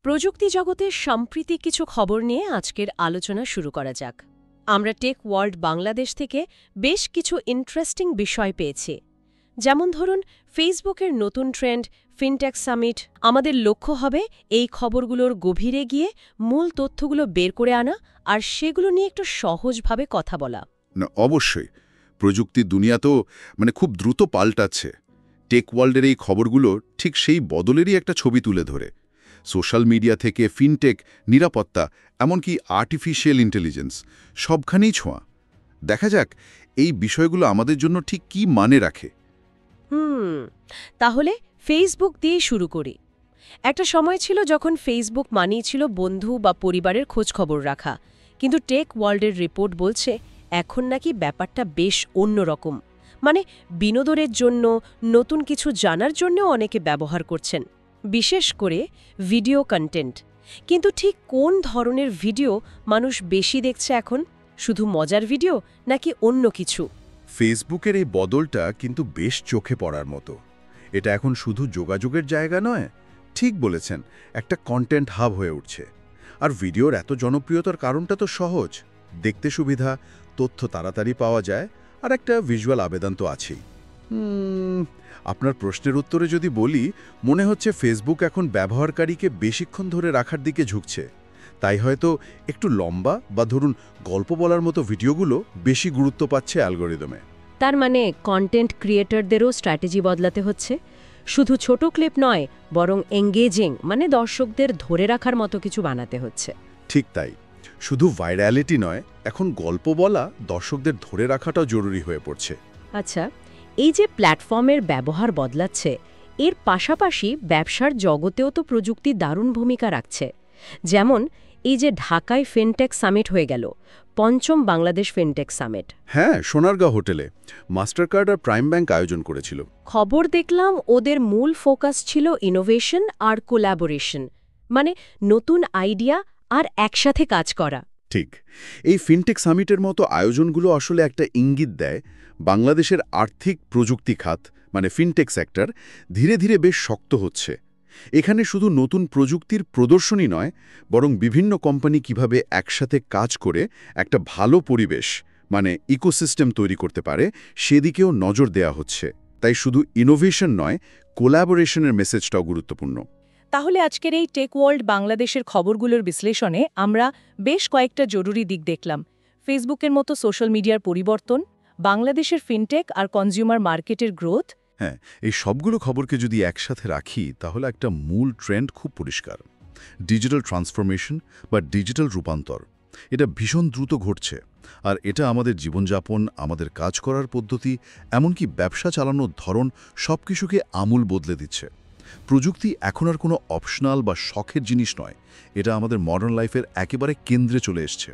প্রযুক্তি জগতের সাম্প্রতিক কিছু খবর নিয়ে আজকের আলোচনা শুরু করা যাক। আমরা টেক ওয়ার্ল্ড বাংলাদেশ থেকে বেশ কিছু ইন্টারেস্টিং বিষয় পেয়েছি। যেমন ধরুন, ফেসবুকের নতুন ট্রেন্ড ফিনটেক সামিট। আমাদের লক্ষ্য হবে এই খবরগুলোর গভীরে গিয়ে মূল তথ্যগুলো বের করে আনা আর সেগুলো নিয়ে একটু সহজভাবে কথা বলা। না, অবশ্যই। প্রযুক্তির দুনিয়া তো খুব দ্রুত পাল্টাচ্ছে। টেক ওয়ার্ল্ডের এই খবরগুলো ঠিক সেই বদলেরই একটা ছবি তুলে ধরে। সোশ্যাল মিডিয়া থেকে ফিনটেক, নিরাপত্তা, এমনকি আর্টিফিশিয়াল ইন্টেলিজেন্স সবখানেই ছোঁয়া। দেখা যাক এই বিষয়গুলো আমাদের জন্য ঠিক কী মানে রাখে। তাহলে ফেসবুক দিয়ে শুরু করি। একটা সময় ছিল যখন ফেসবুক মানেই ছিল বন্ধু বা পরিবারের খোঁজখবর রাখা, কিন্তু টেক ওয়ার্ল্ডের রিপোর্ট বলছে এখন নাকি ব্যাপারটা বেশ অন্যরকম। বিনোদনের জন্য, নতুন কিছু জানার জন্যও অনেকে ব্যবহার করছেন, বিশেষ করে ভিডিও কন্টেন্ট। কিন্তু ঠিক কোন ধরনের ভিডিও মানুষ বেশি দেখছে এখন? শুধু মজার ভিডিও নাকি অন্য কিছু? ফেসবুকের এই বদলটা কিন্তু বেশ চোখে পড়ার মতো। এটা এখন শুধু যোগাযোগের জায়গা নয়, ঠিক বলেছেন, একটা কন্টেন্ট হাব হয়ে উঠছে। আর ভিডিওর এত জনপ্রিয়তার কারণটা তো সহজ, দেখতে সুবিধা, তথ্য তাড়াতাড়ি পাওয়া যায়, আর একটা ভিজুয়াল আবেদন তো আছেই। আপনার প্রশ্নের উত্তরে যদি বলি, মনে হচ্ছে ফেসবুক এখন ব্যবহারকারীকে বেশিক্ষণ ধরে রাখার দিকে ঝুঁকছে। তাই হয়তো একটু লম্বা বা ধরুন গল্প বলার মতো ভিডিওগুলো বেশি গুরুত্ব পাচ্ছে অ্যালগরিদমে। তার মানে কন্টেন্ট ক্রিয়েটরদেরও স্ট্র্যাটেজি বদলাতে হচ্ছে। শুধু ছোট ক্লিপ নয়, বরং এঙ্গেজিং, দর্শকদের ধরে রাখার মতো কিছু বানাতে হচ্ছে। ঠিক তাই। শুধু ভাইরালিটি নয়, এখন গল্প বলা, দর্শকদের ধরে রাখাটাও জরুরি হয়ে পড়ছে। আচ্ছা, এই যে প্ল্যাটফর্মের ব্যবহার বদলাচ্ছে, এর পাশাপাশি ব্যবসার জগতেও তো প্রযুক্তি দারুণ ভূমিকা রাখছে। যেমন এই যে ঢাকায় ফিনটেক সামিট হয়ে গেল, পঞ্চম বাংলাদেশ ফিনটেক সামিট। হ্যাঁ, সোনারগাঁও হোটেলে মাস্টারকার্ড আর প্রাইম ব্যাংক আয়োজন করেছিল। খবর দেখলাম ওদের মূল ফোকাস ছিল ইনোভেশন আর কোলাবোরেশন, নতুন আইডিয়া আর একসাথে কাজ করা। ঠিক। এই ফিনটেক সামিটের মতো আয়োজনগুলো আসলে একটা ইঙ্গিত দেয় বাংলাদেশের আর্থিক প্রযুক্তি খাত, ফিনটেক সেক্টর ধীরে ধীরে বেশ শক্ত হচ্ছে। এখানে শুধু নতুন প্রযুক্তির প্রদর্শনী নয়, বরং বিভিন্ন কোম্পানি কিভাবে একসাথে কাজ করে একটা ভালো পরিবেশ, ইকোসিস্টেম তৈরি করতে পারে, সেদিকেও নজর দেয়া হচ্ছে। তাই শুধু ইনোভেশন নয়, কোলাবোরেশনের মেসেজটাও গুরুত্বপূর্ণ। তাহলে আজকের এই টেক ওয়ার্ল্ড বাংলাদেশের খবরগুলোর বিশ্লেষণে আমরা বেশ কয়েকটা জরুরি দিক দেখলাম। ফেসবুকের মতো সোশ্যাল মিডিয়ার পরিবর্তন, বাংলাদেশের ফিনটেক আর কনজিউমার মার্কেটের গ্রোথ। হ্যাঁ, এই সবগুলো খবরকে যদি একসাথে রাখি, তাহলে একটা মূল ট্রেন্ড খুব পরিষ্কার। ডিজিটাল ট্রান্সফরমেশন বা ডিজিটাল রূপান্তর, এটা ভীষণ দ্রুত ঘটছে। আর এটা আমাদের জীবনযাপন, আমাদের কাজ করার পদ্ধতি, এমনকি ব্যবসা চালানোর ধরন সবকিছুকে আমূল বদলে দিচ্ছে। প্রযুক্তি এখন আর কোনো অপশনাল বা শখের জিনিস নয়, এটা আমাদের মডার্ন লাইফের একেবারে কেন্দ্রে চলে এসছে।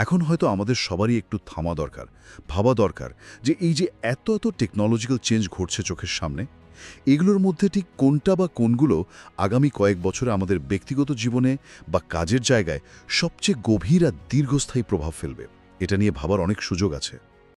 এখন হয়তো আমাদের সবারই একটু থামা দরকার, ভাবা দরকার যে এই যে এত এত টেকনোলজিক্যাল চেঞ্জ ঘটছে চোখের সামনে, এগুলোর মধ্যে ঠিক কোনটা বা কোনগুলো আগামী কয়েক বছরে আমাদের ব্যক্তিগত জীবনে বা কাজের জায়গায় সবচেয়ে গভীর আর দীর্ঘস্থায়ী প্রভাব ফেলবে, এটা নিয়ে ভাবার অনেক সুযোগ আছে।